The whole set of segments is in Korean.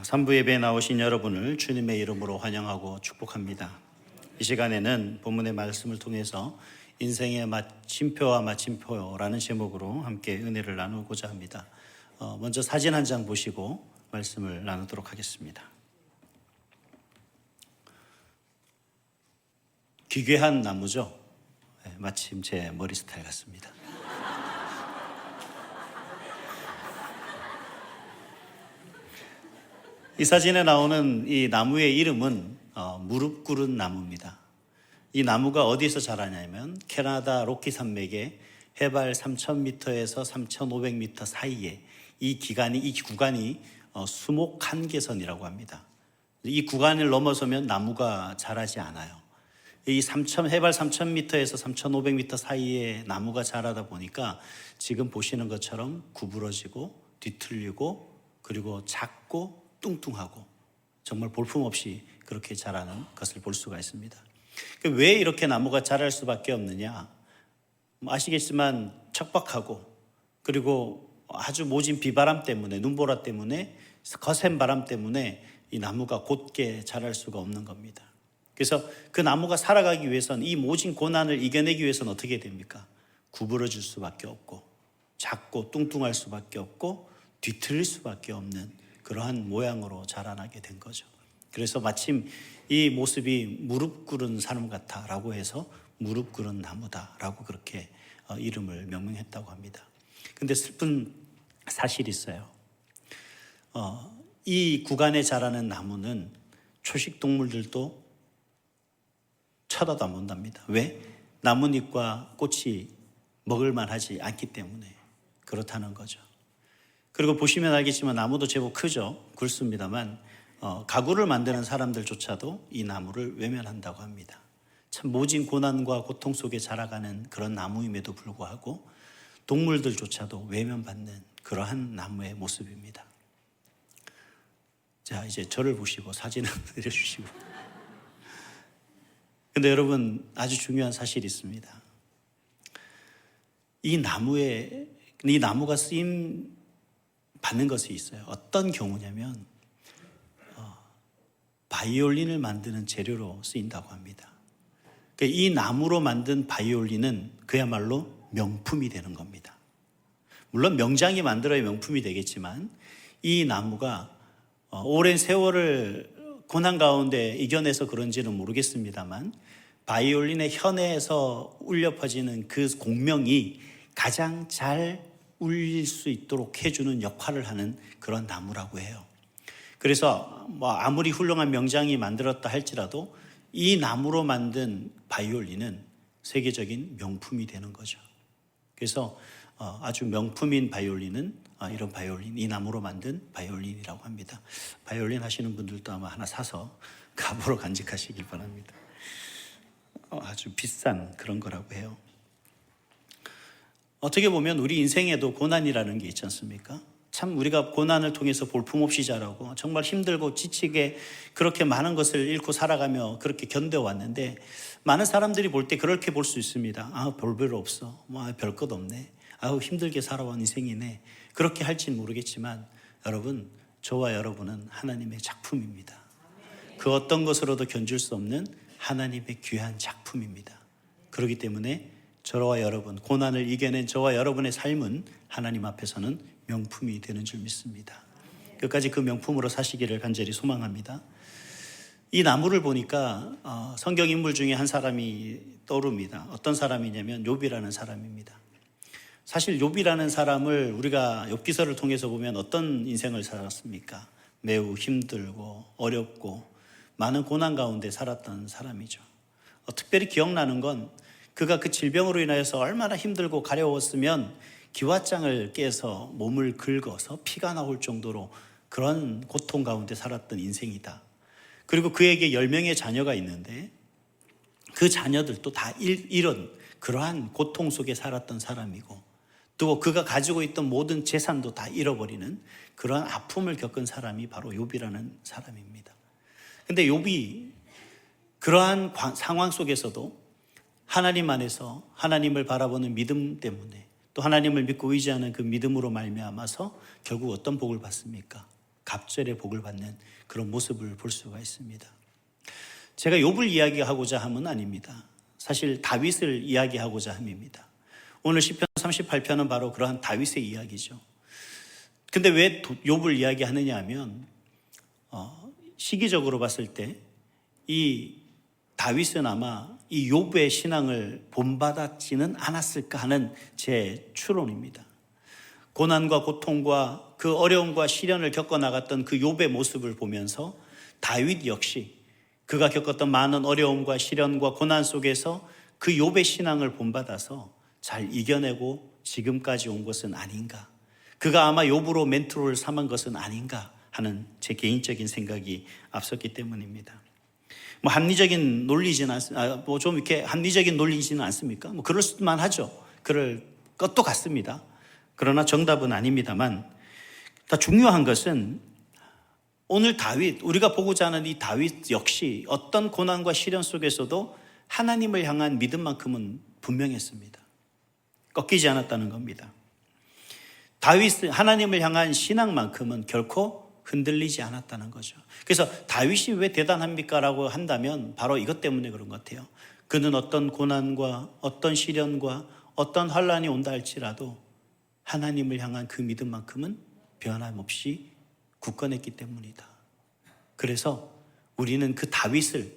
3부 예배에 나오신 여러분을 주님의 이름으로 환영하고 축복합니다. 이 시간에는 본문의 말씀을 통해서 인생의 마침표와 마침표라는 제목으로 함께 은혜를 나누고자 합니다. 먼저 사진 한 장 보시고 말씀을 나누도록 하겠습니다. 기괴한 나무죠. 마침 제 머리 스타일 같습니다. 이 사진에 나오는 이 나무의 이름은 무릎 꿇은 나무입니다. 이 나무가 어디서 자라냐면 캐나다 로키 산맥의 해발 3,000m에서 3,500m 사이에 이 구간이 수목 한계선이라고 합니다. 이 구간을 넘어서면 나무가 자라지 않아요. 이 해발 3,000m에서 3,500m 사이에 나무가 자라다 보니까 지금 보시는 것처럼 구부러지고 뒤틀리고 그리고 작고 뚱뚱하고 정말 볼품없이 그렇게 자라는 것을 볼 수가 있습니다. 왜 이렇게 나무가 자랄 수밖에 없느냐? 아시겠지만 척박하고 그리고 아주 모진 비바람 때문에 눈보라 때문에 거센 바람 때문에 이 나무가 곧게 자랄 수가 없는 겁니다. 그래서 그 나무가 살아가기 위해서는 이 모진 고난을 이겨내기 위해서는 어떻게 됩니까? 구부러질 수밖에 없고 작고 뚱뚱할 수밖에 없고 뒤틀릴 수밖에 없는 그러한 모양으로 자라나게 된 거죠. 그래서 마침 이 모습이 무릎 꿇은 사람 같아라고 해서 무릎 꿇은 나무다라고 그렇게 이름을 명명했다고 합니다. 근데 슬픈 사실이 있어요. 이 구간에 자라는 나무는 초식 동물들도 쳐다도 안 본답니다. 왜? 나뭇잎과 꽃이 먹을만 하지 않기 때문에 그렇다는 거죠. 그리고 보시면 알겠지만 나무도 제법 크죠. 굵습니다만 가구를 만드는 사람들조차도 이 나무를 외면한다고 합니다. 참 모진 고난과 고통 속에 자라가는 그런 나무임에도 불구하고 동물들조차도 외면받는 그러한 나무의 모습입니다. 자, 이제 저를 보시고 사진을 내려주시고. 근데 여러분 아주 중요한 사실이 있습니다. 이 나무가 쓰임 받는 것이 있어요. 어떤 경우냐면 바이올린을 만드는 재료로 쓰인다고 합니다. 이 나무로 만든 바이올린은 그야말로 명품이 되는 겁니다. 물론 명장이 만들어야 명품이 되겠지만 이 나무가 오랜 세월을 고난 가운데 이겨내서 그런지는 모르겠습니다만 바이올린의 현에서 울려 퍼지는 그 공명이 가장 잘 울릴 수 있도록 해주는 역할을 하는 그런 나무라고 해요. 그래서 아무리 훌륭한 명장이 만들었다 할지라도 이 나무로 만든 바이올린은 세계적인 명품이 되는 거죠. 그래서 아주 명품인 바이올린은 이런 바이올린, 이 나무로 만든 바이올린이라고 합니다. 바이올린 하시는 분들도 아마 하나 사서 갑으로 간직하시길 바랍니다. 아주 비싼 그런 거라고 해요. 어떻게 보면 우리 인생에도 고난이라는 게 있지 않습니까? 참 우리가 고난을 통해서 볼품없이 자라고 정말 힘들고 지치게 그렇게 많은 것을 잃고 살아가며 그렇게 견뎌왔는데 많은 사람들이 볼 때 그렇게 볼 수 있습니다. 별별 없어. 별 것 없네. 힘들게 살아온 인생이네. 그렇게 할지는 모르겠지만 여러분, 저와 여러분은 하나님의 작품입니다. 그 어떤 것으로도 견줄 수 없는 하나님의 귀한 작품입니다. 그렇기 때문에 저와 여러분, 고난을 이겨낸 저와 여러분의 삶은 하나님 앞에서는 명품이 되는 줄 믿습니다. 끝까지 그 명품으로 사시기를 간절히 소망합니다. 이 나무를 보니까 성경 인물 중에 한 사람이 떠오릅니다. 어떤 사람이냐면 욥이라는 사람입니다. 사실 욥이라는 사람을 우리가 욥기서를 통해서 보면 어떤 인생을 살았습니까? 매우 힘들고 어렵고 많은 고난 가운데 살았던 사람이죠. 특별히 기억나는 건 그가 그 질병으로 인하여서 얼마나 힘들고 가려웠으면 기왓장을 깨서 몸을 긁어서 피가 나올 정도로 그런 고통 가운데 살았던 인생이다. 그리고 그에게 10명의 자녀가 있는데 그 자녀들도 다 잃은 그러한 고통 속에 살았던 사람이고 또 그가 가지고 있던 모든 재산도 다 잃어버리는 그러한 아픔을 겪은 사람이 바로 욥이라는 사람입니다. 근데 욥이 그러한 상황 속에서도 하나님 안에서 하나님을 바라보는 믿음 때문에 또 하나님을 믿고 의지하는 그 믿음으로 말미암아서 결국 어떤 복을 받습니까? 갑절의 복을 받는 그런 모습을 볼 수가 있습니다. 제가 욥을 이야기하고자 함은 아닙니다. 사실 다윗을 이야기하고자 함입니다. 오늘 시편 38편은 바로 그러한 다윗의 이야기죠. 근데 왜 욥을 이야기하느냐 하면 시기적으로 봤을 때 이 다윗은 아마 이 욥의 신앙을 본받았지는 않았을까 하는 제 추론입니다. 고난과 고통과 그 어려움과 시련을 겪어나갔던 그 욥의 모습을 보면서 다윗 역시 그가 겪었던 많은 어려움과 시련과 고난 속에서 그 욥의 신앙을 본받아서 잘 이겨내고 지금까지 온 것은 아닌가. 그가 아마 욥으로 멘토를 삼은 것은 아닌가 하는 제 개인적인 생각이 앞섰기 때문입니다. 합리적인 논리지는 않습니까? 좀 이렇게 합리적인 논리지는 않습니까? 그럴 수만 하죠. 그럴 것도 같습니다. 그러나 정답은 아닙니다만, 더 중요한 것은 오늘 다윗, 우리가 보고자 하는 이 다윗 역시 어떤 고난과 시련 속에서도 하나님을 향한 믿음만큼은 분명했습니다. 꺾이지 않았다는 겁니다. 다윗은 하나님을 향한 신앙만큼은 결코 흔들리지 않았다는 거죠. 그래서 다윗이 왜 대단합니까? 라고 한다면 바로 이것 때문에 그런 것 같아요. 그는 어떤 고난과 어떤 시련과 어떤 환난이 온다 할지라도 하나님을 향한 그 믿음만큼은 변함없이 굳건했기 때문이다. 그래서 우리는 그 다윗을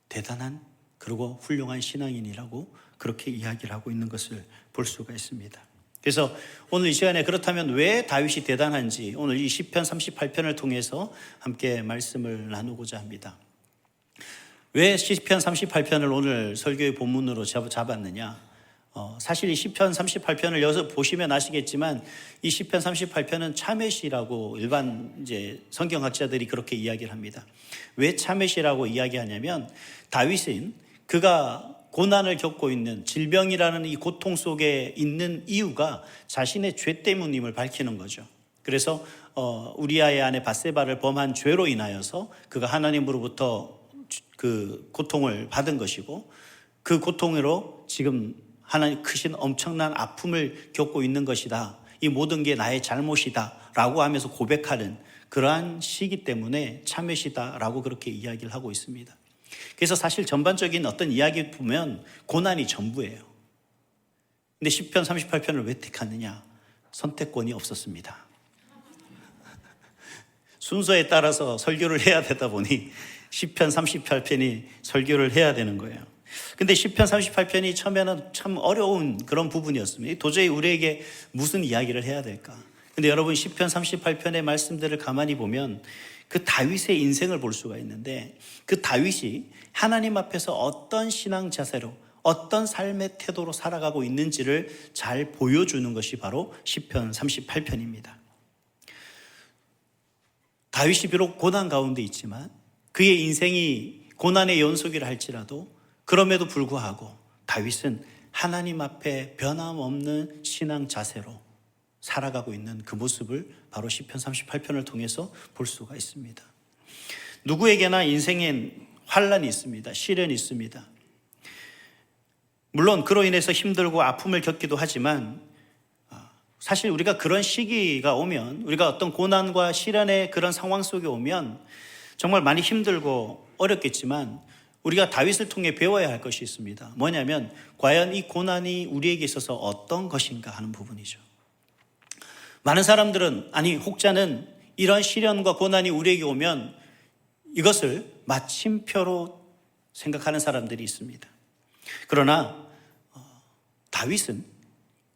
대단한 그리고 훌륭한 신앙인이라고 그렇게 이야기를 하고 있는 것을 볼 수가 있습니다. 그래서 오늘 이 시간에 그렇다면 왜 다윗이 대단한지 오늘 이 시편 38편을 통해서 함께 말씀을 나누고자 합니다. 왜 시편 38편을 오늘 설교의 본문으로 잡았느냐? 사실 이 시편 38편을 여기서 보시면 아시겠지만 이 시편 38편은 참회시라고 일반 이제 성경학자들이 그렇게 이야기를 합니다. 왜 참회시라고 이야기하냐면 다윗은 그가 고난을 겪고 있는 질병이라는 이 고통 속에 있는 이유가 자신의 죄 때문임을 밝히는 거죠. 그래서 우리아의 아내 밧세바를 범한 죄로 인하여서 그가 하나님으로부터 그 고통을 받은 것이고 그 고통으로 지금 하나님 크신 엄청난 아픔을 겪고 있는 것이다. 이 모든 게 나의 잘못이다 라고 하면서 고백하는 그러한 시기 때문에 참회시다라고 그렇게 이야기를 하고 있습니다. 그래서 사실 전반적인 어떤 이야기 보면 고난이 전부예요. 근데 시편 38편을 왜 택하느냐? 선택권이 없었습니다. 순서에 따라서 설교를 해야 되다 보니 시편 38편이 설교를 해야 되는 거예요. 근데 시편 38편이 처음에는 참 어려운 그런 부분이었습니다. 도저히 우리에게 무슨 이야기를 해야 될까? 근데 여러분 시편 38편의 말씀들을 가만히 보면 그 다윗의 인생을 볼 수가 있는데 그 다윗이 하나님 앞에서 어떤 신앙 자세로 어떤 삶의 태도로 살아가고 있는지를 잘 보여주는 것이 바로 시편 38편입니다. 다윗이 비록 고난 가운데 있지만 그의 인생이 고난의 연속이라 할지라도 그럼에도 불구하고 다윗은 하나님 앞에 변함없는 신앙 자세로 살아가고 있는 그 모습을 바로 시편 38편을 통해서 볼 수가 있습니다. 누구에게나 인생엔 환난이 있습니다. 시련이 있습니다. 물론 그로 인해서 힘들고 아픔을 겪기도 하지만 사실 우리가 그런 시기가 오면 우리가 어떤 고난과 시련의 그런 상황 속에 오면 정말 많이 힘들고 어렵겠지만 우리가 다윗을 통해 배워야 할 것이 있습니다. 뭐냐면 과연 이 고난이 우리에게 있어서 어떤 것인가 하는 부분이죠. 많은 사람들은 혹자는 이런 시련과 고난이 우리에게 오면 이것을 마침표로 생각하는 사람들이 있습니다. 그러나 다윗은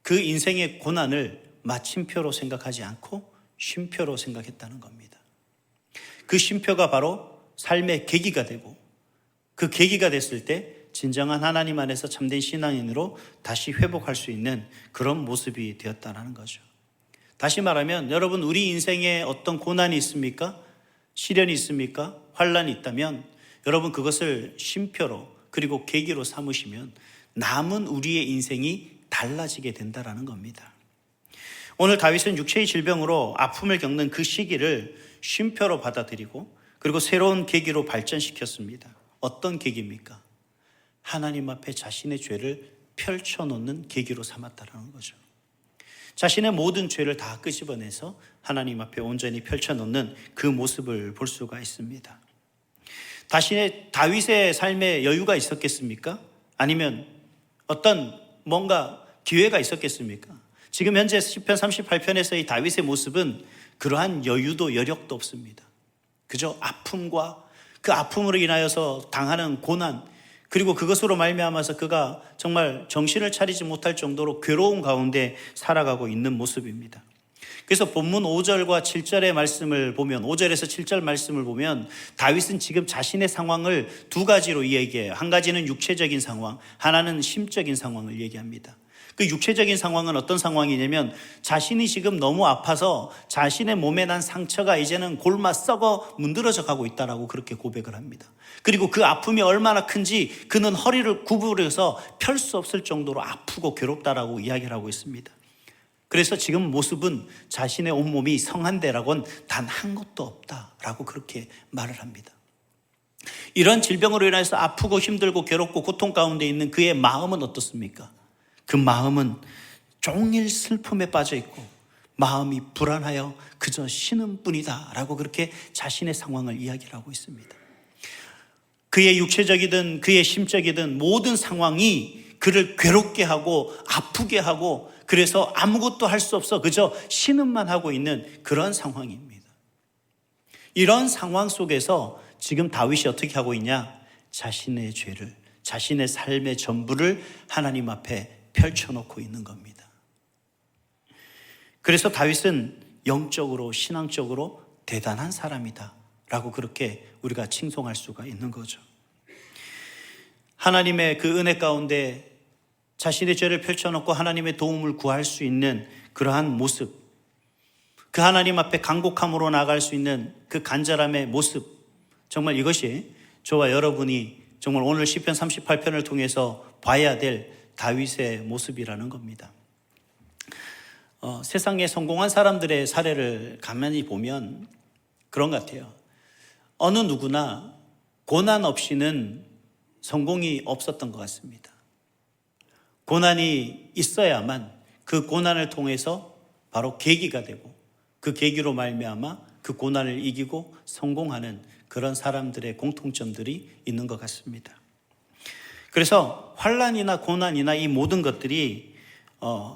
그 인생의 고난을 마침표로 생각하지 않고 쉼표로 생각했다는 겁니다. 그 쉼표가 바로 삶의 계기가 되고 그 계기가 됐을 때 진정한 하나님 안에서 참된 신앙인으로 다시 회복할 수 있는 그런 모습이 되었다는 거죠. 다시 말하면 여러분 우리 인생에 어떤 고난이 있습니까? 시련이 있습니까? 환난이 있다면 여러분 그것을 쉼표로 그리고 계기로 삼으시면 남은 우리의 인생이 달라지게 된다는 겁니다. 오늘 다윗은 육체의 질병으로 아픔을 겪는 그 시기를 쉼표로 받아들이고 그리고 새로운 계기로 발전시켰습니다. 어떤 계기입니까? 하나님 앞에 자신의 죄를 펼쳐놓는 계기로 삼았다는 거죠. 자신의 모든 죄를 다 끄집어내서 하나님 앞에 온전히 펼쳐놓는 그 모습을 볼 수가 있습니다. 다윗의 삶에 여유가 있었겠습니까? 아니면 어떤 뭔가 기회가 있었겠습니까? 지금 현재 시편 38편에서의 다윗의 모습은 그러한 여유도 여력도 없습니다. 그저 아픔과 그 아픔으로 인하여서 당하는 고난, 그리고 그것으로 말미암아서 그가 정말 정신을 차리지 못할 정도로 괴로운 가운데 살아가고 있는 모습입니다. 그래서 본문 5절과 7절의 말씀을 보면, 5절에서 7절 말씀을 보면 다윗은 지금 자신의 상황을 두 가지로 이야기해요. 한 가지는 육체적인 상황, 하나는 심적인 상황을 얘기합니다. 그 육체적인 상황은 어떤 상황이냐면 자신이 지금 너무 아파서 자신의 몸에 난 상처가 이제는 골마 썩어 문드러져 가고 있다라고 그렇게 고백을 합니다. 그리고 그 아픔이 얼마나 큰지 그는 허리를 구부려서 펼 수 없을 정도로 아프고 괴롭다라고 이야기를 하고 있습니다. 그래서 지금 모습은 자신의 온몸이 성한데라고는 단 한 것도 없다라고 그렇게 말을 합니다. 이런 질병으로 인해서 아프고 힘들고 괴롭고 고통 가운데 있는 그의 마음은 어떻습니까? 그 마음은 종일 슬픔에 빠져 있고 마음이 불안하여 그저 쉬는 뿐이다 라고 그렇게 자신의 상황을 이야기를 하고 있습니다. 그의 육체적이든 그의 심적이든 모든 상황이 그를 괴롭게 하고 아프게 하고 그래서 아무것도 할 수 없어 그저 신음만 하고 있는 그런 상황입니다. 이런 상황 속에서 지금 다윗이 어떻게 하고 있냐? 자신의 죄를, 자신의 삶의 전부를 하나님 앞에 펼쳐놓고 있는 겁니다. 그래서 다윗은 영적으로 신앙적으로 대단한 사람이다 라고 그렇게 우리가 칭송할 수가 있는 거죠. 하나님의 그 은혜 가운데 자신의 죄를 펼쳐놓고 하나님의 도움을 구할 수 있는 그러한 모습, 그 하나님 앞에 간곡함으로 나아갈 수 있는 그 간절함의 모습, 정말 이것이 저와 여러분이 정말 오늘 시편 38편을 통해서 봐야 될 다윗의 모습이라는 겁니다. 세상에 성공한 사람들의 사례를 가만히 보면 그런 것 같아요. 어느 누구나 고난 없이는 성공이 없었던 것 같습니다. 고난이 있어야만 그 고난을 통해서 바로 계기가 되고 그 계기로 말미암아 그 고난을 이기고 성공하는 그런 사람들의 공통점들이 있는 것 같습니다. 그래서 환난이나 고난이나 이 모든 것들이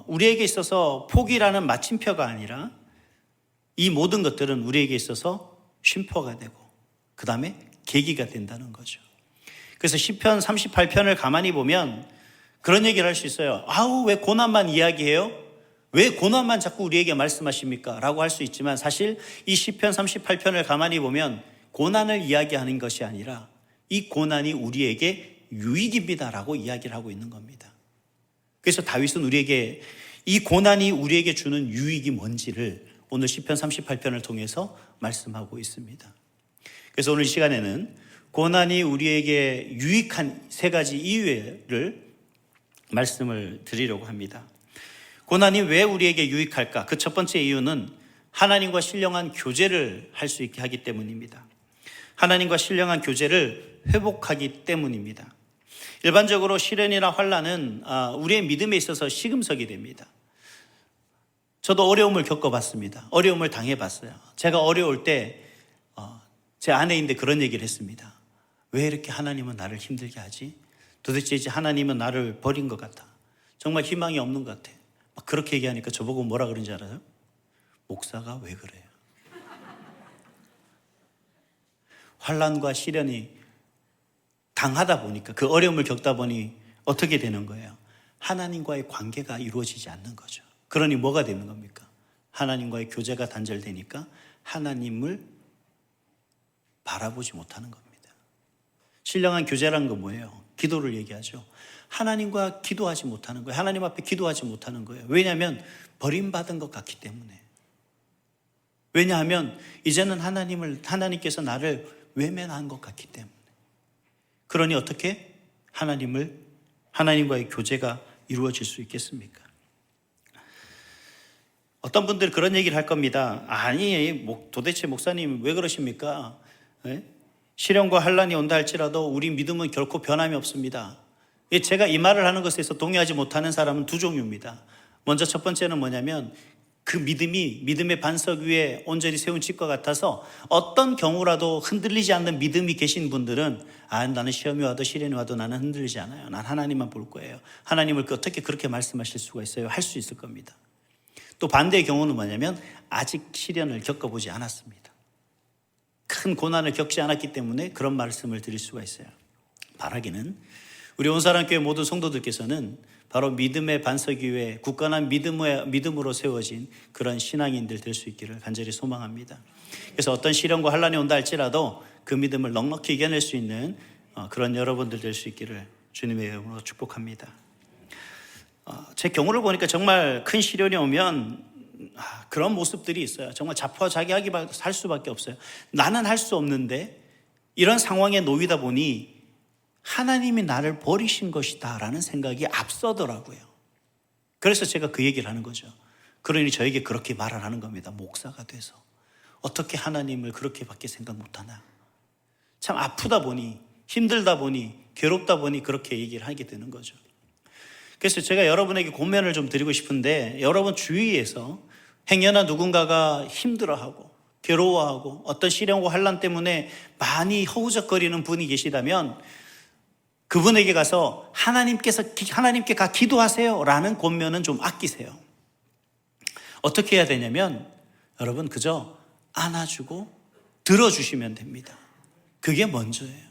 우리에게 있어서 포기라는 마침표가 아니라 이 모든 것들은 우리에게 있어서 쉼표가 되고 그 다음에 계기가 된다는 거죠. 그래서 시편 38편을 가만히 보면 그런 얘기를 할 수 있어요. 아우, 왜 고난만 이야기해요? 왜 고난만 자꾸 우리에게 말씀하십니까? 라고 할 수 있지만 사실 이 시편 38편을 가만히 보면 고난을 이야기하는 것이 아니라 이 고난이 우리에게 유익입니다라고 이야기를 하고 있는 겁니다. 그래서 다윗은 우리에게 이 고난이 우리에게 주는 유익이 뭔지를 오늘 시편 38편을 통해서 말씀하고 있습니다. 그래서 오늘 이 시간에는 고난이 우리에게 유익한 세 가지 이유를 말씀을 드리려고 합니다. 고난이 왜 우리에게 유익할까? 그 첫 번째 이유는 하나님과 신령한 교제를 할 수 있게 하기 때문입니다. 하나님과 신령한 교제를 회복하기 때문입니다. 일반적으로 시련이나 환난은 우리의 믿음에 있어서 시금석이 됩니다. 저도 어려움을 겪어봤습니다. 어려움을 당해봤어요. 제가 어려울 때 제 아내인데 그런 얘기를 했습니다. 왜 이렇게 하나님은 나를 힘들게 하지? 도대체 이제 하나님은 나를 버린 것 같아. 정말 희망이 없는 것 같아. 막 그렇게 얘기하니까 저보고 뭐라 그런지 알아요? 목사가 왜 그래요? 환난과 시련이 당하다 보니까 그 어려움을 겪다 보니 어떻게 되는 거예요? 하나님과의 관계가 이루어지지 않는 거죠. 그러니 뭐가 되는 겁니까? 하나님과의 교제가 단절되니까 하나님을 바라보지 못하는 겁니다. 신령한 교제라는 건 뭐예요? 기도를 얘기하죠. 하나님과 기도하지 못하는 거예요. 하나님 앞에 기도하지 못하는 거예요. 왜냐하면 버림받은 것 같기 때문에. 왜냐하면 이제는 하나님께서 나를 외면한 것 같기 때문에. 그러니 어떻게 하나님과의 교제가 이루어질 수 있겠습니까? 어떤 분들 그런 얘기를 할 겁니다. 아니, 도대체 목사님 왜 그러십니까? 네? 시련과 환난이 온다 할지라도 우리 믿음은 결코 변함이 없습니다. 제가 이 말을 하는 것에서 동의하지 못하는 사람은 두 종류입니다. 먼저 첫 번째는 뭐냐면 그 믿음이 믿음의 반석 위에 온전히 세운 집과 같아서 어떤 경우라도 흔들리지 않는 믿음이 계신 분들은 나는 시험이 와도 시련이 와도 나는 흔들리지 않아요. 난 하나님만 볼 거예요. 하나님을 어떻게 그렇게 말씀하실 수가 있어요? 할 수 있을 겁니다. 또 반대의 경우는 뭐냐면 아직 시련을 겪어보지 않았습니다. 큰 고난을 겪지 않았기 때문에 그런 말씀을 드릴 수가 있어요. 바라기는 우리 온사랑교회 모든 성도들께서는 바로 믿음의 반석 위에 굳건한 믿음으로 세워진 그런 신앙인들 될 수 있기를 간절히 소망합니다. 그래서 어떤 시련과 환난이 온다 할지라도 그 믿음을 넉넉히 이겨낼 수 있는 그런 여러분들 될 수 있기를 주님의 이름으로 축복합니다. 제 경우를 보니까 정말 큰 시련이 오면 그런 모습들이 있어요. 정말 자포자기하게 살 수밖에 없어요. 나는 할 수 없는데 이런 상황에 놓이다 보니 하나님이 나를 버리신 것이다 라는 생각이 앞서더라고요. 그래서 제가 그 얘기를 하는 거죠. 그러니 저에게 그렇게 말을 하는 겁니다. 목사가 돼서 어떻게 하나님을 그렇게밖에 생각 못하나. 참 아프다 보니 힘들다 보니 괴롭다 보니 그렇게 얘기를 하게 되는 거죠. 그래서 제가 여러분에게 권면을 좀 드리고 싶은데, 여러분 주위에서 행여나 누군가가 힘들어하고 괴로워하고 어떤 시련과 환난 때문에 많이 허우적거리는 분이 계시다면 그분에게 가서 하나님께 가 기도하세요 라는 권면은 좀 아끼세요. 어떻게 해야 되냐면 여러분 그저 안아주고 들어주시면 됩니다. 그게 먼저예요.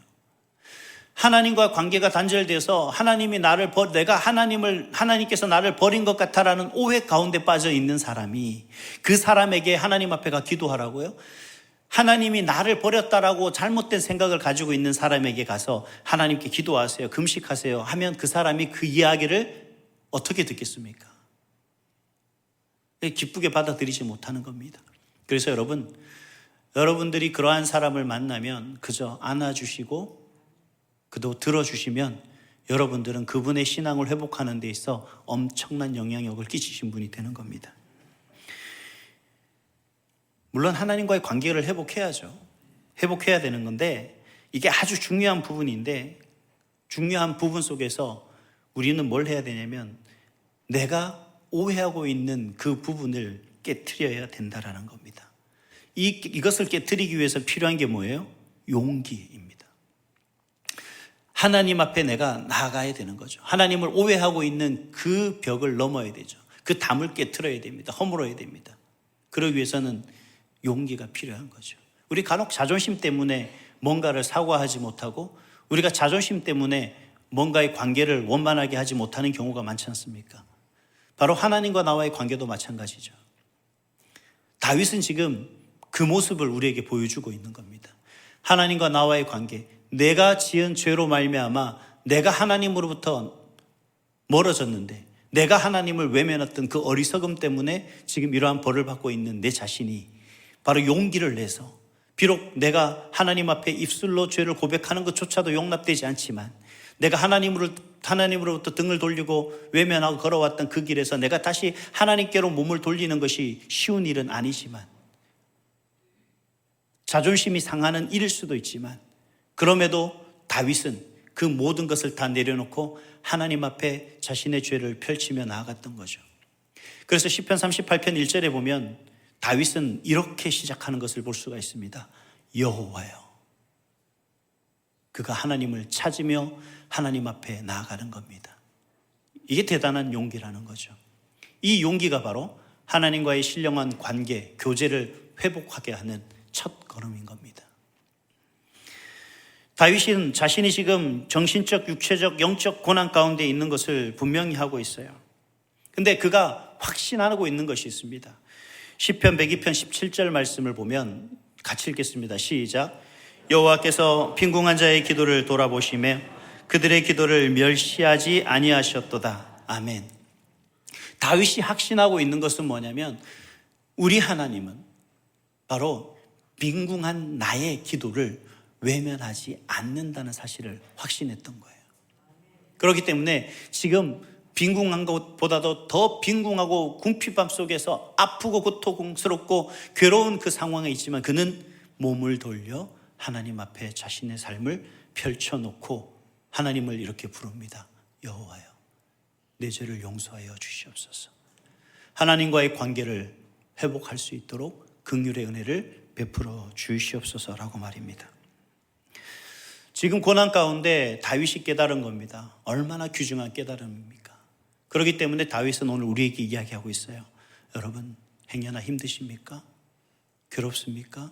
하나님과 관계가 단절돼서 하나님께서 나를 버린 것 같아라는 오해 가운데 빠져 있는 사람이 그 사람에게 하나님 앞에 가 기도하라고요? 하나님이 나를 버렸다라고 잘못된 생각을 가지고 있는 사람에게 가서 하나님께 기도하세요, 금식하세요 하면 그 사람이 그 이야기를 어떻게 듣겠습니까? 기쁘게 받아들이지 못하는 겁니다. 그래서 여러분들이 그러한 사람을 만나면 그저 안아주시고 그도 들어주시면 여러분들은 그분의 신앙을 회복하는 데 있어 엄청난 영향력을 끼치신 분이 되는 겁니다. 물론 하나님과의 관계를 회복해야죠. 회복해야 되는 건데 이게 아주 중요한 부분인데, 중요한 부분 속에서 우리는 뭘 해야 되냐면 내가 오해하고 있는 그 부분을 깨트려야 된다라는 겁니다. 이것을 깨트리기 위해서 필요한 게 뭐예요? 용기입니다. 하나님 앞에 내가 나아가야 되는 거죠. 하나님을 오해하고 있는 그 벽을 넘어야 되죠. 그 담을 깨트려야 됩니다. 허물어야 됩니다. 그러기 위해서는 용기가 필요한 거죠. 우리 간혹 자존심 때문에 뭔가를 사과하지 못하고 우리가 자존심 때문에 뭔가의 관계를 원만하게 하지 못하는 경우가 많지 않습니까? 바로 하나님과 나와의 관계도 마찬가지죠. 다윗은 지금 그 모습을 우리에게 보여주고 있는 겁니다. 하나님과 나와의 관계, 내가 지은 죄로 말미암아 내가 하나님으로부터 멀어졌는데 내가 하나님을 외면했던 그 어리석음 때문에 지금 이러한 벌을 받고 있는 내 자신이 바로 용기를 내서, 비록 내가 하나님 앞에 입술로 죄를 고백하는 것조차도 용납되지 않지만 내가 하나님으로부터 등을 돌리고 외면하고 걸어왔던 그 길에서 내가 다시 하나님께로 몸을 돌리는 것이 쉬운 일은 아니지만, 자존심이 상하는 일일 수도 있지만, 그럼에도 다윗은 그 모든 것을 다 내려놓고 하나님 앞에 자신의 죄를 펼치며 나아갔던 거죠. 그래서 시편 38편 1절에 보면 다윗은 이렇게 시작하는 것을 볼 수가 있습니다. 여호와여. 그가 하나님을 찾으며 하나님 앞에 나아가는 겁니다. 이게 대단한 용기라는 거죠. 이 용기가 바로 하나님과의 신령한 관계, 교제를 회복하게 하는 첫 걸음인 겁니다. 다윗은 자신이 지금 정신적, 육체적, 영적 고난 가운데 있는 것을 분명히 하고 있어요. 근데 그가 확신하고 있는 것이 있습니다. 시편 102편 17절 말씀을 보면 같이 읽겠습니다. 시작. 여호와께서 빈궁한 자의 기도를 돌아보시며 그들의 기도를 멸시하지 아니하셨도다. 아멘. 다윗이 확신하고 있는 것은 뭐냐면 우리 하나님은 바로 빈궁한 나의 기도를 외면하지 않는다는 사실을 확신했던 거예요. 그렇기 때문에 지금 빈궁한 것보다도 더 빈궁하고 궁핍함 속에서 아프고 고통스럽고 괴로운 그 상황에 있지만 그는 몸을 돌려 하나님 앞에 자신의 삶을 펼쳐놓고 하나님을 이렇게 부릅니다. 여호와여, 내 죄를 용서하여 주시옵소서. 하나님과의 관계를 회복할 수 있도록 긍휼의 은혜를 베풀어 주시옵소서라고 말입니다. 지금 고난 가운데 다윗이 깨달은 겁니다. 얼마나 귀중한 깨달음입니까? 그렇기 때문에 다윗은 오늘 우리에게 이야기하고 있어요. 여러분, 행여나 힘드십니까? 괴롭습니까?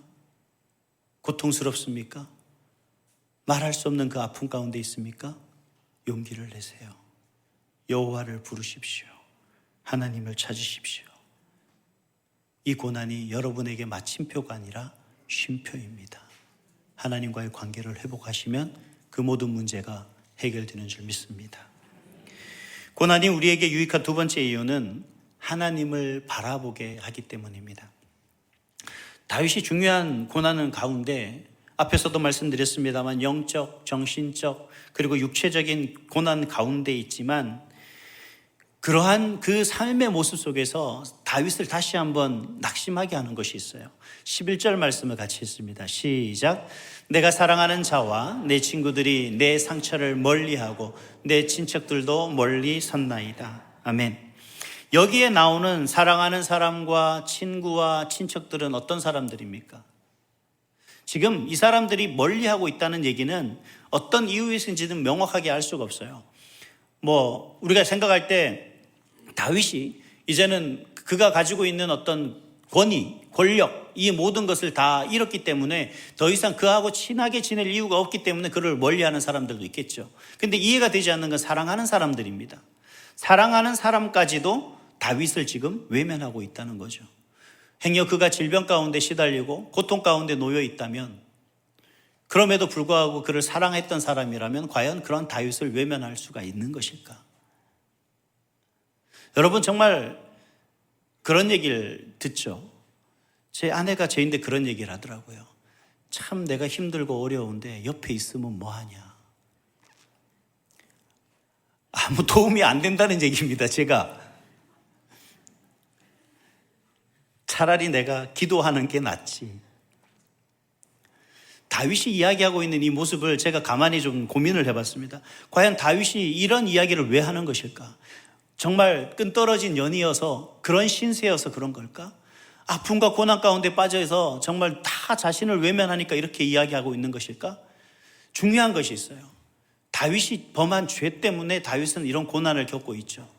고통스럽습니까? 말할 수 없는 그 아픔 가운데 있습니까? 용기를 내세요. 여호와를 부르십시오. 하나님을 찾으십시오. 이 고난이 여러분에게 마침표가 아니라 쉼표입니다. 하나님과의 관계를 회복하시면 그 모든 문제가 해결되는 줄 믿습니다. 고난이 우리에게 유익한 두 번째 이유는 하나님을 바라보게 하기 때문입니다. 다윗이 중요한 고난은 가운데 앞에서도 말씀드렸습니다만 영적, 정신적 그리고 육체적인 고난 가운데 있지만 그러한 그 삶의 모습 속에서 다윗을 다시 한번 낙심하게 하는 것이 있어요. 11절 말씀을 같이 했습니다. 시작. 내가 사랑하는 자와 내 친구들이 내 상처를 멀리하고 내 친척들도 멀리 섰나이다. 아멘. 여기에 나오는 사랑하는 사람과 친구와 친척들은 어떤 사람들입니까? 지금 이 사람들이 멀리하고 있다는 얘기는 어떤 이유에서인지는 명확하게 알 수가 없어요. 우리가 생각할 때 다윗이 이제는 그가 가지고 있는 어떤 권위, 권력, 이 모든 것을 다 잃었기 때문에 더 이상 그하고 친하게 지낼 이유가 없기 때문에 그를 멀리하는 사람들도 있겠죠. 근데 이해가 되지 않는 건 사랑하는 사람들입니다. 사랑하는 사람까지도 다윗을 지금 외면하고 있다는 거죠. 행여 그가 질병 가운데 시달리고 고통 가운데 놓여 있다면, 그럼에도 불구하고 그를 사랑했던 사람이라면 과연 그런 다윗을 외면할 수가 있는 것일까? 여러분, 정말 그런 얘기를 듣죠. 제 아내가 저인데 그런 얘기를 하더라고요. 참 내가 힘들고 어려운데 옆에 있으면 뭐하냐. 아무 도움이 안 된다는 얘기입니다. 제가 차라리 내가 기도하는 게 낫지. 다윗이 이야기하고 있는 이 모습을 제가 가만히 좀 고민을 해봤습니다. 과연 다윗이 이런 이야기를 왜 하는 것일까? 정말 끈떨어진 연이어서, 그런 신세여서 그런 걸까? 아픔과 고난 가운데 빠져서 정말 다 자신을 외면하니까 이렇게 이야기하고 있는 것일까? 중요한 것이 있어요. 다윗이 범한 죄 때문에 다윗은 이런 고난을 겪고 있죠.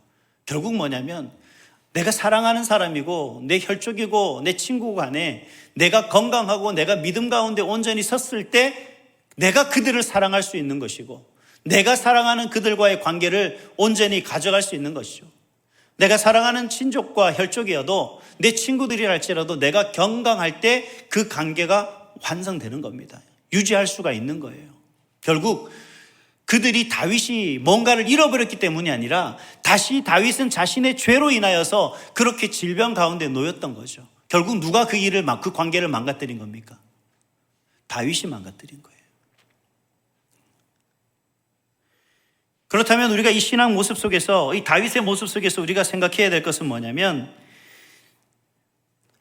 결국 뭐냐면 내가 사랑하는 사람이고 내 혈족이고 내 친구 간에 내가 건강하고 내가 믿음 가운데 온전히 섰을 때 내가 그들을 사랑할 수 있는 것이고, 내가 사랑하는 그들과의 관계를 온전히 가져갈 수 있는 것이죠. 내가 사랑하는 친족과 혈족이어도 내 친구들이랄지라도 내가 건강할 때 그 관계가 완성되는 겁니다. 유지할 수가 있는 거예요. 결국 그들이 다윗이 뭔가를 잃어버렸기 때문이 아니라 다시 다윗은 자신의 죄로 인하여서 그렇게 질병 가운데 놓였던 거죠. 결국 누가 그 관계를 망가뜨린 겁니까? 다윗이 망가뜨린 거예요. 그렇다면 우리가 이 신앙 모습 속에서, 이 다윗의 모습 속에서 우리가 생각해야 될 것은 뭐냐면,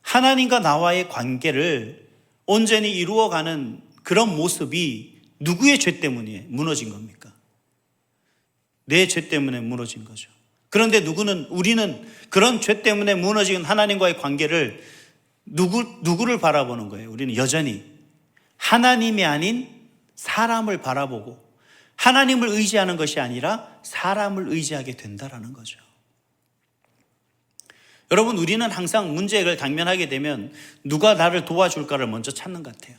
하나님과 나와의 관계를 온전히 이루어가는 그런 모습이 누구의 죄 때문에 무너진 겁니까? 내 죄 때문에 무너진 거죠. 그런데 우리는 그런 죄 때문에 무너진 하나님과의 관계를 누구를 바라보는 거예요? 우리는 여전히 하나님이 아닌 사람을 바라보고 하나님을 의지하는 것이 아니라 사람을 의지하게 된다라는 거죠. 여러분, 우리는 항상 문제를 당면하게 되면 누가 나를 도와줄까를 먼저 찾는 것 같아요.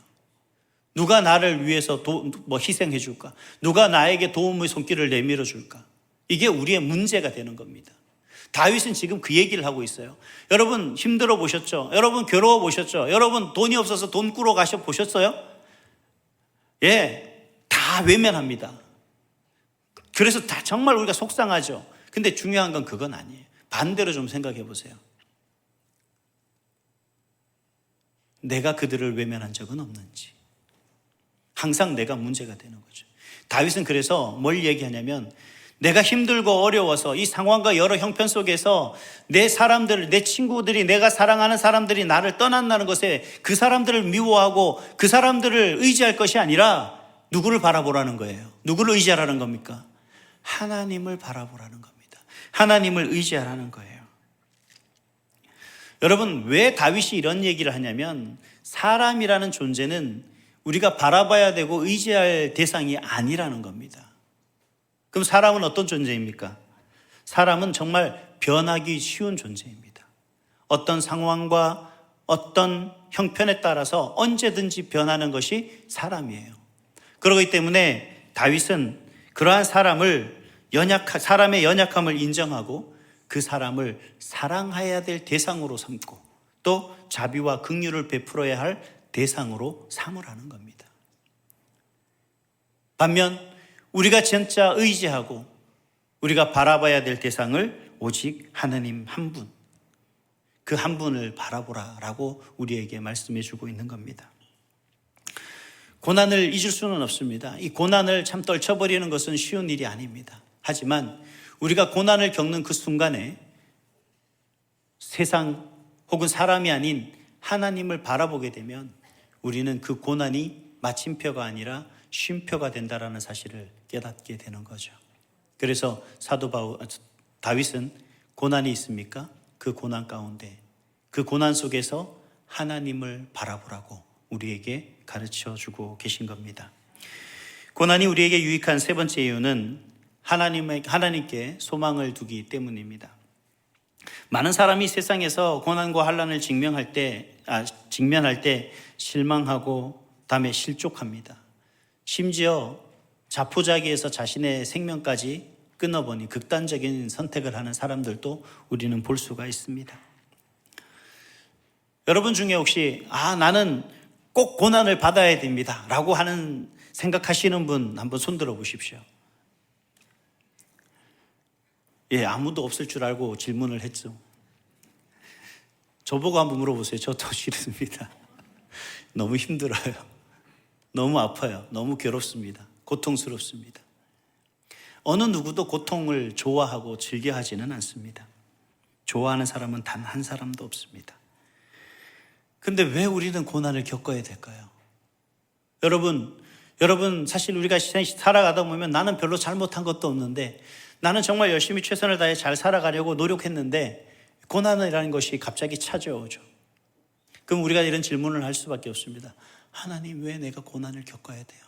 누가 나를 위해서 희생해 줄까? 누가 나에게 도움의 손길을 내밀어 줄까? 이게 우리의 문제가 되는 겁니다. 다윗은 지금 그 얘기를 하고 있어요. 여러분 힘들어 보셨죠? 여러분 괴로워 보셨죠? 여러분 돈이 없어서 돈 꾸러 가셔 보셨어요? 예, 다 외면합니다. 그래서 다 정말 우리가 속상하죠. 근데 중요한 건 그건 아니에요. 반대로 좀 생각해 보세요. 내가 그들을 외면한 적은 없는지. 항상 내가 문제가 되는 거죠. 다윗은 그래서 뭘 얘기하냐면, 내가 힘들고 어려워서 이 상황과 여러 형편 속에서 내 친구들이, 내가 사랑하는 사람들이 나를 떠난다는 것에 그 사람들을 미워하고 그 사람들을 의지할 것이 아니라 누구를 바라보라는 거예요? 누구를 의지하라는 겁니까? 하나님을 바라보라는 겁니다. 하나님을 의지하라는 거예요. 여러분, 왜 다윗이 이런 얘기를 하냐면 사람이라는 존재는 우리가 바라봐야 되고 의지할 대상이 아니라는 겁니다. 그럼 사람은 어떤 존재입니까? 사람은 정말 변하기 쉬운 존재입니다. 어떤 상황과 어떤 형편에 따라서 언제든지 변하는 것이 사람이에요. 그렇기 때문에 다윗은 그러한 사람의 연약함을 인정하고 그 사람을 사랑해야 될 대상으로 삼고 또 자비와 긍휼을 베풀어야 할 대상으로 삼으라는 겁니다. 반면 우리가 진짜 의지하고 우리가 바라봐야 될 대상을 오직 하나님 한 분, 그 한 분을 바라보라라고 우리에게 말씀해 주고 있는 겁니다. 고난을 잊을 수는 없습니다. 이 고난을 참 떨쳐버리는 것은 쉬운 일이 아닙니다. 하지만 우리가 고난을 겪는 그 순간에 세상 혹은 사람이 아닌 하나님을 바라보게 되면 우리는 그 고난이 마침표가 아니라 쉼표가 된다라는 사실을 깨닫게 되는 거죠. 그래서 다윗은 고난이 있습니까? 그 고난 가운데, 그 고난 속에서 하나님을 바라보라고 우리에게 가르쳐 주고 계신 겁니다. 고난이 우리에게 유익한 세 번째 이유는 하나님께 소망을 두기 때문입니다. 많은 사람이 세상에서 고난과 환난을 직면할 때 실망하고 다음에 실족합니다. 심지어 자포자기에서 자신의 생명까지 끊어버린 극단적인 선택을 하는 사람들도 우리는 볼 수가 있습니다. 여러분 중에 혹시 나는 꼭 고난을 받아야 됩니다 라고 하는 생각하시는 분 한번 손들어 보십시오. 아무도 없을 줄 알고 질문을 했죠. 저보고 한번 물어보세요. 저도 싫습니다. 너무 힘들어요. 너무 아파요. 너무 괴롭습니다. 고통스럽습니다. 어느 누구도 고통을 좋아하고 즐겨하지는 않습니다. 좋아하는 사람은 단 한 사람도 없습니다. 근데 왜 우리는 고난을 겪어야 될까요? 여러분 사실 우리가 살아가다 보면 나는 별로 잘못한 것도 없는데 나는 정말 열심히 최선을 다해 잘 살아가려고 노력했는데 고난이라는 것이 갑자기 찾아오죠. 그럼 우리가 이런 질문을 할 수밖에 없습니다. 하나님, 왜 내가 고난을 겪어야 돼요?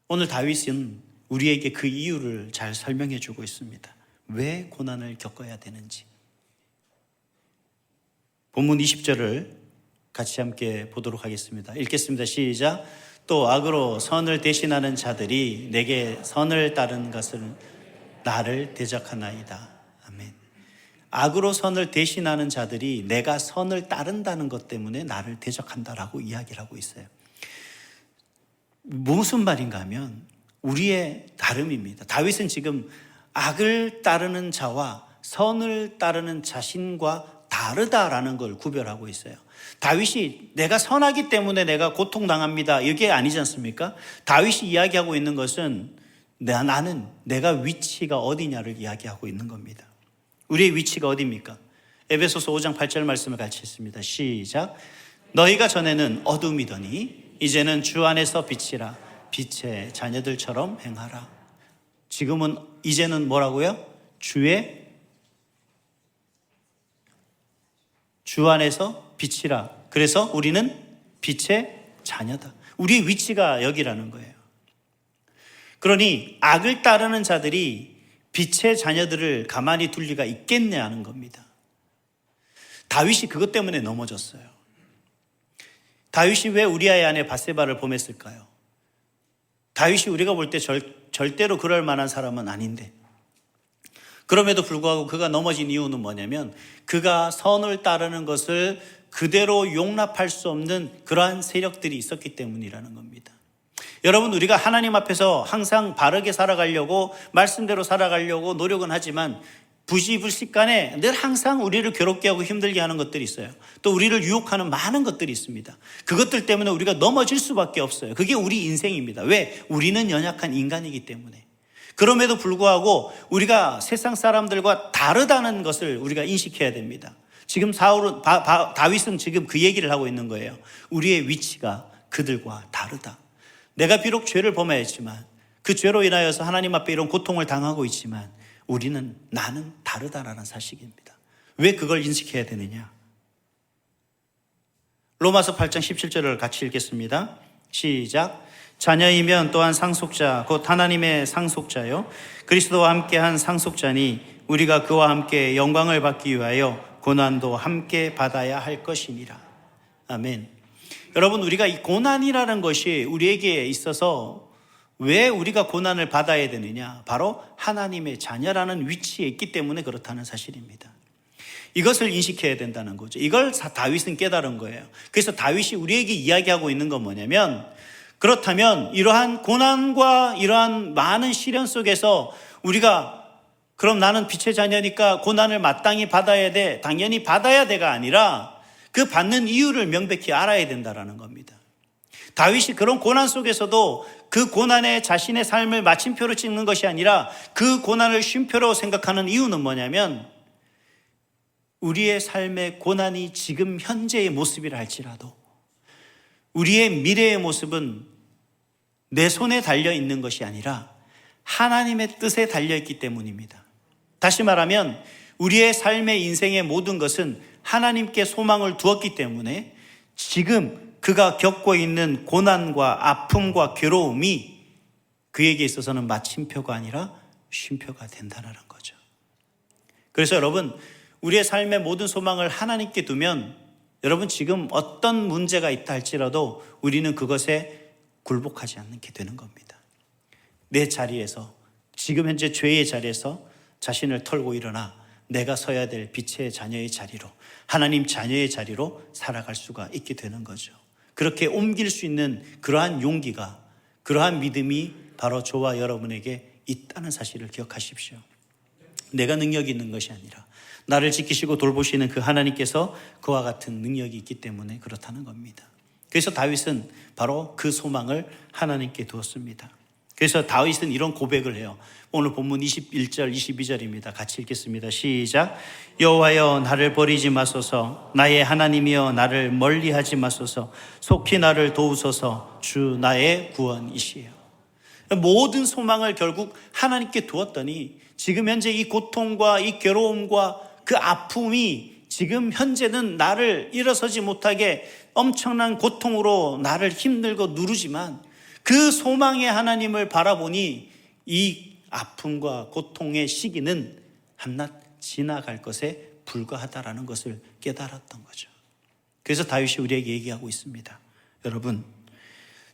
오늘 다윗은 우리에게 그 이유를 잘 설명해 주고 있습니다. 왜 고난을 겪어야 되는지. 본문 20절을 같이 함께 보도록 하겠습니다. 읽겠습니다. 시작. 또 악으로 선을 대신하는 자들이 내게 선을 따른 것은 나를 대적하나이다. 아멘. 악으로 선을 대신하는 자들이 내가 선을 따른다는 것 때문에 나를 대적한다라고 이야기를 하고 있어요. 무슨 말인가 하면 우리의 다름입니다. 다윗은 지금 악을 따르는 자와 선을 따르는 자신과 다르다라는 걸 구별하고 있어요. 다윗이 내가 선하기 때문에 내가 고통당합니다, 이게 아니지 않습니까? 다윗이 이야기하고 있는 것은 나는 내가 위치가 어디냐를 이야기하고 있는 겁니다. 우리의 위치가 어디입니까? 에베소서 5장 8절 말씀을 같이 했습니다. 시작. 너희가 전에는 어둠이더니 이제는 주 안에서 빛이라. 빛의 자녀들처럼 행하라. 이제는 뭐라고요? 주 안에서 빛이라. 그래서 우리는 빛의 자녀다. 우리의 위치가 여기라는 거예요. 그러니 악을 따르는 자들이 빛의 자녀들을 가만히 둘 리가 있겠냐 하는 겁니다. 다윗이 그것 때문에 넘어졌어요. 다윗이 왜 우리아의 아내 밧세바를 범했을까요? 다윗이 우리가 볼 때 절대로 그럴 만한 사람은 아닌데, 그럼에도 불구하고 그가 넘어진 이유는 뭐냐면 그가 선을 따르는 것을 그대로 용납할 수 없는 그러한 세력들이 있었기 때문이라는 겁니다. 여러분, 우리가 하나님 앞에서 항상 바르게 살아가려고, 말씀대로 살아가려고 노력은 하지만 부시불식간에 늘 항상 우리를 괴롭게 하고 힘들게 하는 것들이 있어요. 또 우리를 유혹하는 많은 것들이 있습니다. 그것들 때문에 우리가 넘어질 수밖에 없어요. 그게 우리 인생입니다. 왜? 우리는 연약한 인간이기 때문에. 그럼에도 불구하고 우리가 세상 사람들과 다르다는 것을 우리가 인식해야 됩니다. 지금 다윗은 지금 그 얘기를 하고 있는 거예요. 우리의 위치가 그들과 다르다. 내가 비록 죄를 범하였지만 그 죄로 인하여서 하나님 앞에 이런 고통을 당하고 있지만 나는 다르다라는 사실입니다. 왜 그걸 인식해야 되느냐? 로마서 8장 17절을 같이 읽겠습니다. 시작. 자녀이면 또한 상속자 곧 하나님의 상속자요 그리스도와 함께한 상속자니 우리가 그와 함께 영광을 받기 위하여 고난도 함께 받아야 할 것이니라. 아멘. 여러분, 우리가 이 고난이라는 것이 우리에게 있어서 왜 우리가 고난을 받아야 되느냐? 바로 하나님의 자녀라는 위치에 있기 때문에 그렇다는 사실입니다. 이것을 인식해야 된다는 거죠. 이걸 다윗은 깨달은 거예요. 그래서 다윗이 우리에게 이야기하고 있는 건 뭐냐면, 그렇다면 이러한 고난과 이러한 많은 시련 속에서 우리가 그럼 나는 빛의 자녀니까 고난을 마땅히 받아야 돼, 당연히 받아야 돼가 아니라 그 받는 이유를 명백히 알아야 된다는 겁니다. 다윗이 그런 고난 속에서도 그 고난에 자신의 삶을 마침표로 찍는 것이 아니라 그 고난을 쉼표로 생각하는 이유는 뭐냐면, 우리의 삶의 고난이 지금 현재의 모습이라 할지라도 우리의 미래의 모습은 내 손에 달려 있는 것이 아니라 하나님의 뜻에 달려 있기 때문입니다. 다시 말하면 우리의 삶의 인생의 모든 것은 하나님께 소망을 두었기 때문에 지금 그가 겪고 있는 고난과 아픔과 괴로움이 그에게 있어서는 마침표가 아니라 쉼표가 된다는 거죠. 그래서 여러분, 우리의 삶의 모든 소망을 하나님께 두면 여러분 지금 어떤 문제가 있다 할지라도 우리는 그것에 굴복하지 않게 되는 겁니다. 내 자리에서, 지금 현재 죄의 자리에서 자신을 털고 일어나 내가 서야 될 빛의 자녀의 자리로, 하나님 자녀의 자리로 살아갈 수가 있게 되는 거죠. 그렇게 옮길 수 있는 그러한 용기가, 그러한 믿음이 바로 저와 여러분에게 있다는 사실을 기억하십시오. 내가 능력이 있는 것이 아니라 나를 지키시고 돌보시는 그 하나님께서 그와 같은 능력이 있기 때문에 그렇다는 겁니다. 그래서 다윗은 바로 그 소망을 하나님께 두었습니다. 그래서 다윗은 이런 고백을 해요. 오늘 본문 21절 22절입니다. 같이 읽겠습니다. 시작. 여호와여 나를 버리지 마소서, 나의 하나님이여 나를 멀리하지 마소서, 속히 나를 도우소서, 주 나의 구원이시여. 모든 소망을 결국 하나님께 두었더니 지금 현재 이 고통과 이 괴로움과 그 아픔이 지금 현재는 나를 일어서지 못하게 엄청난 고통으로 나를 힘들고 누르지만 그 소망의 하나님을 바라보니 이 아픔과 고통의 시기는 한낱 지나갈 것에 불과하다라는 것을 깨달았던 거죠. 그래서 다윗이 우리에게 얘기하고 있습니다. 여러분,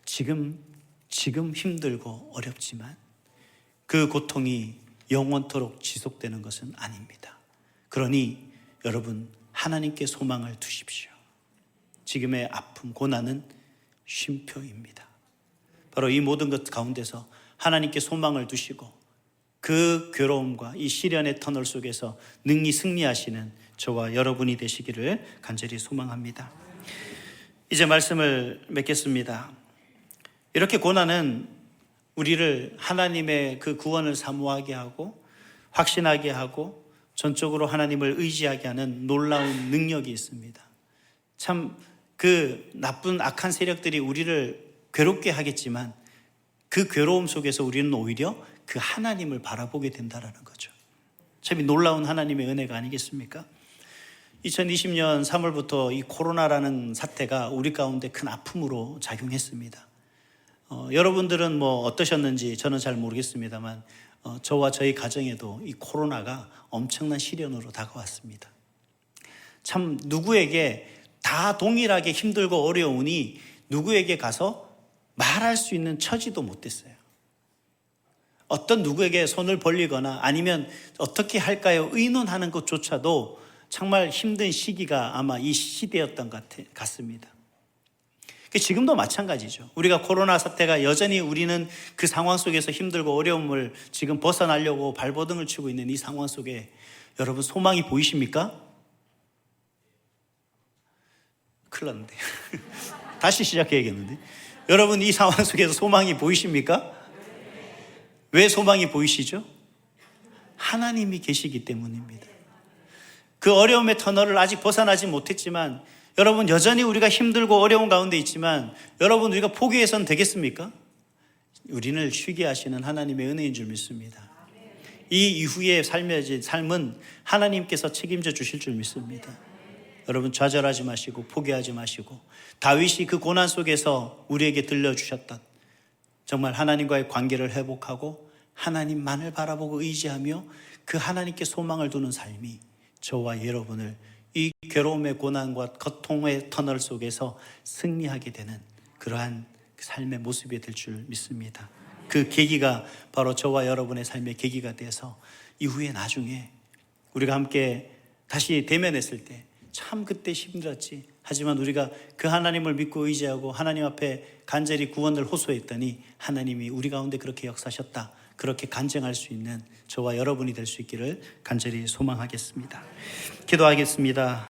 지금 힘들고 어렵지만 그 고통이 영원토록 지속되는 것은 아닙니다. 그러니 여러분, 하나님께 소망을 두십시오. 지금의 아픔, 고난은 쉼표입니다. 바로 이 모든 것 가운데서 하나님께 소망을 두시고 그 괴로움과 이 시련의 터널 속에서 능히 승리하시는 저와 여러분이 되시기를 간절히 소망합니다. 이제 말씀을 맺겠습니다. 이렇게 고난은 우리를 하나님의 그 구원을 사모하게 하고 확신하게 하고 전적으로 하나님을 의지하게 하는 놀라운 능력이 있습니다. 참 그 나쁜 악한 세력들이 우리를 괴롭게 하겠지만 그 괴로움 속에서 우리는 오히려 그 하나님을 바라보게 된다는 거죠. 참 놀라운 하나님의 은혜가 아니겠습니까? 2020년 3월부터 이 코로나라는 사태가 우리 가운데 큰 아픔으로 작용했습니다. 여러분들은 뭐 어떠셨는지 저는 잘 모르겠습니다만 저와 저희 가정에도 이 코로나가 엄청난 시련으로 다가왔습니다. 참 누구에게 다 동일하게 힘들고 어려우니 누구에게 가서 말할 수 있는 처지도 못 됐어요. 어떤 누구에게 손을 벌리거나 아니면 어떻게 할까요? 의논하는 것조차도 정말 힘든 시기가 아마 이 시대였던 것 같습니다. 지금도 마찬가지죠. 우리가 코로나 사태가 여전히 우리는 그 상황 속에서 힘들고 어려움을 지금 벗어나려고 발버둥을 치고 있는 이 상황 속에 여러분 소망이 보이십니까? 큰일 났는데 다시 시작해야겠는데 여러분 이 상황 속에서 소망이 보이십니까? 왜 소망이 보이시죠? 하나님이 계시기 때문입니다. 그 어려움의 터널을 아직 벗어나지 못했지만 여러분 여전히 우리가 힘들고 어려운 가운데 있지만 여러분 우리가 포기해서는 되겠습니까? 우리를 쉬게 하시는 하나님의 은혜인 줄 믿습니다. 이 이후의 삶은 하나님께서 책임져 주실 줄 믿습니다. 여러분 좌절하지 마시고 포기하지 마시고 다윗이 그 고난 속에서 우리에게 들려주셨던 정말 하나님과의 관계를 회복하고 하나님만을 바라보고 의지하며 그 하나님께 소망을 두는 삶이 저와 여러분을 이 괴로움의 고난과 고통의 터널 속에서 승리하게 되는 그러한 삶의 모습이 될 줄 믿습니다. 그 계기가 바로 저와 여러분의 삶의 계기가 돼서 이후에 나중에 우리가 함께 다시 대면했을 때 참 그때 힘들었지. 하지만 우리가 그 하나님을 믿고 의지하고 하나님 앞에 간절히 구원을 호소했더니 하나님이 우리 가운데 그렇게 역사하셨다. 그렇게 간증할 수 있는 저와 여러분이 될 수 있기를 간절히 소망하겠습니다. 기도하겠습니다.